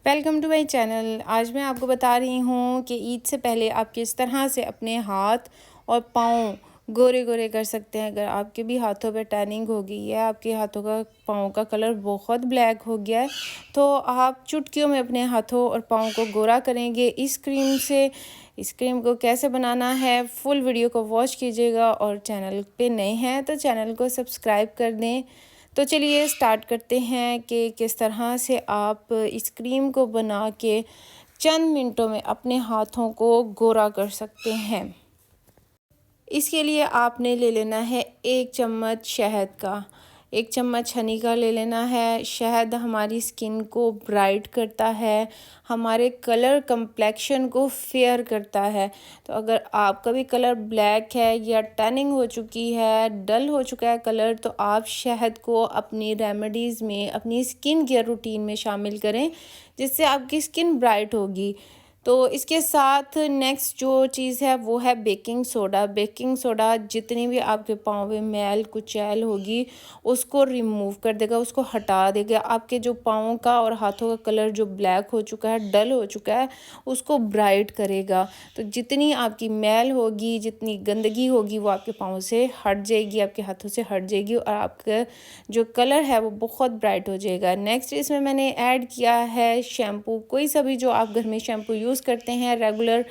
Welcome to my channel. आज मैं आपको बता रही हूँ कि ईद से पहले आप किस तरह से अपने हाथ और पाँव गोरे गोरे कर सकते हैं। अगर आपके भी हाथों पे टैनिंग हो गई है, आपके हाथों का पाँव का कलर बहुत ब्लैक हो गया है, तो आप चुटकियों में अपने हाथों और पाँव को गोरा करेंगे इस क्रीम से। इस क्रीम को कैसे बनाना है फुल वीडियो को वॉच कीजिएगा, और चैनल पे नए हैं तो चैनल को सब्सक्राइब कर दें। तो चलिए स्टार्ट करते हैं कि किस तरह से आप इस क्रीम को बना के चंद मिनटों में अपने हाथों को गोरा कर सकते हैं। इसके लिए आपने ले लेना है 1 चम्मच शहद का, 1 चम्मच हनी का ले लेना है। शहद हमारी स्किन को ब्राइट करता है, हमारे कलर कंप्लेक्शन को फेयर करता है। तो अगर आपका भी कलर ब्लैक है या टैनिंग हो चुकी है, डल हो चुका है कलर, तो आप शहद को अपनी रेमेडीज़ में, अपनी स्किन केयर रूटीन में शामिल करें, जिससे आपकी स्किन ब्राइट होगी। तो इसके साथ नेक्स्ट जो चीज़ है वो है बेकिंग सोडा। बेकिंग सोडा जितनी भी आपके पाँव में मैल कुचैल होगी उसको रिमूव कर देगा, उसको हटा देगा। आपके जो पाँव का और हाथों का कलर जो ब्लैक हो चुका है, डल हो चुका है, उसको ब्राइट करेगा। तो जितनी आपकी मैल होगी, जितनी गंदगी होगी, वो आपके पाँव से हट जाएगी, आपके हाथों से हट जाएगी, और आपका जो कलर है वो बहुत ब्राइट हो जाएगा। नेक्स्ट इसमें मैंने ऐड किया है शैम्पू। कोई सा भी जो आप घर में शैम्पू यूज़ करते हैं रेगुलर,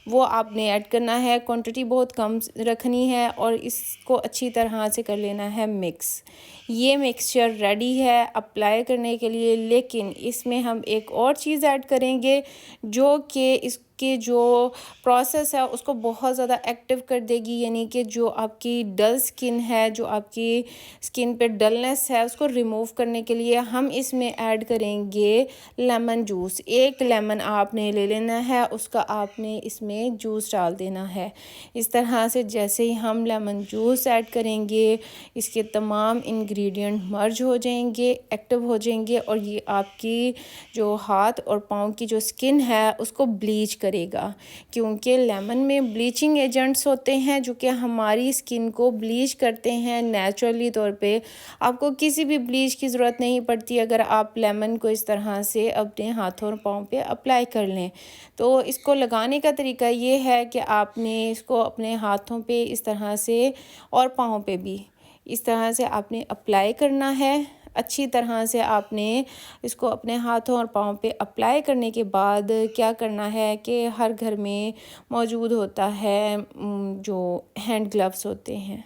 वो आपने ऐड करना है। क्वांटिटी बहुत कम रखनी है और इसको अच्छी तरह से कर लेना है मिक्स। ये मिक्सचर रेडी है अप्लाई करने के लिए, लेकिन इसमें हम एक और चीज़ ऐड करेंगे जो कि इसके जो प्रोसेस है उसको बहुत ज़्यादा एक्टिव कर देगी। यानी कि जो आपकी डल स्किन है, जो आपकी स्किन पे डलनेस है, उसको रिमूव करने के लिए हम इसमें ऐड करेंगे लेमन जूस। 1 लेमन आपने ले लेना है, उसका आपने इसमें जूस डाल देना है। इस तरह से जैसे ही हम लेमन जूस ऐड करेंगे, इसके तमाम इंग्रेडिएंट मर्ज हो जाएंगे, एक्टिव हो जाएंगे, और ये आपकी जो हाथ और पाँव की जो स्किन है उसको ब्लीच करेगा। क्योंकि लेमन में ब्लीचिंग एजेंट्स होते हैं जो कि हमारी स्किन को ब्लीच करते हैं नेचुरली तौर पे। आपको किसी भी ब्लीच की ज़रूरत नहीं पड़ती अगर आप लेमन को इस तरह से अपने हाथों और पाँव पे अप्लाई कर लें। तो इसको लगाने का तरीका ये है कि आपने इसको अपने हाथों पे इस तरह से और पाँव पे भी इस तरह से आपने अप्लाई करना है। अच्छी तरह से आपने इसको अपने हाथों और पाँव पे अप्लाई करने के बाद क्या करना है कि हर घर में मौजूद होता है जो हैंड ग्लव्स होते हैं।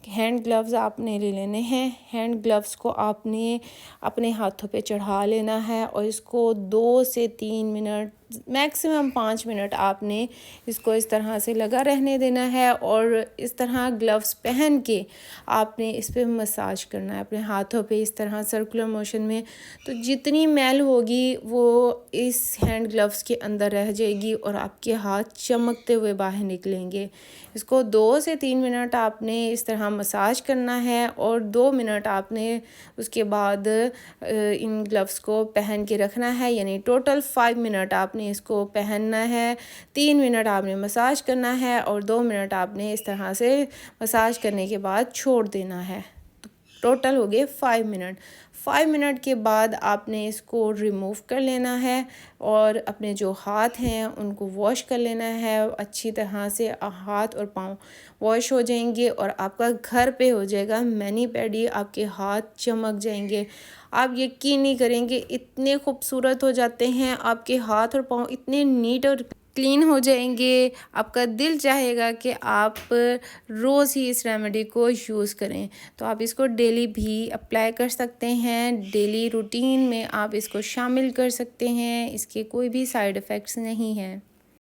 हैंड ग्लव्स आपने ले लेने हैं। हैंड ग्लव्स को आपने अपने हाथों पे चढ़ा लेना है और इसको 2 से 3 मिनट, मैक्सिमम 5 मिनट आपने इसको इस तरह से लगा रहने देना है। और इस तरह ग्लव्स पहन के आपने इस पे मसाज करना है अपने हाथों पे, इस तरह सर्कुलर मोशन में। तो जितनी मैल होगी वो इस हैंड ग्लव्स के अंदर रह जाएगी और आपके हाथ चमकते हुए बाहर निकलेंगे। इसको 2 से 3 मिनट आपने इस तरह मसाज करना है, और 2 मिनट आपने उसके बाद इन ग्लव्स को पहन के रखना है। यानी टोटल 5 मिनट आपने इसको पहनना है। 3 मिनट आपने मसाज करना है और 2 मिनट आपने इस तरह से मसाज करने के बाद छोड़ देना है। तो टोटल हो गए 5 मिनट। 5 मिनट के बाद आपने इसको रिमूव कर लेना है और अपने जो हाथ हैं उनको वॉश कर लेना है। अच्छी तरह से हाथ और पाँव वॉश हो जाएंगे और आपका घर पे हो जाएगा मैनी पेडी, आपके हाथ चमक जाएंगे। आप यकीन नहीं करेंगे, इतने खूबसूरत हो जाते हैं आपके हाथ और पाँव, इतने नीट और क्लीन हो जाएंगे। आपका दिल चाहेगा कि आप रोज़ ही इस रेमेडी को यूज़ करें। तो आप इसको डेली भी अप्लाई कर सकते हैं, डेली रूटीन में आप इसको शामिल कर सकते हैं। इसके कोई भी साइड इफ़ेक्ट्स नहीं हैं।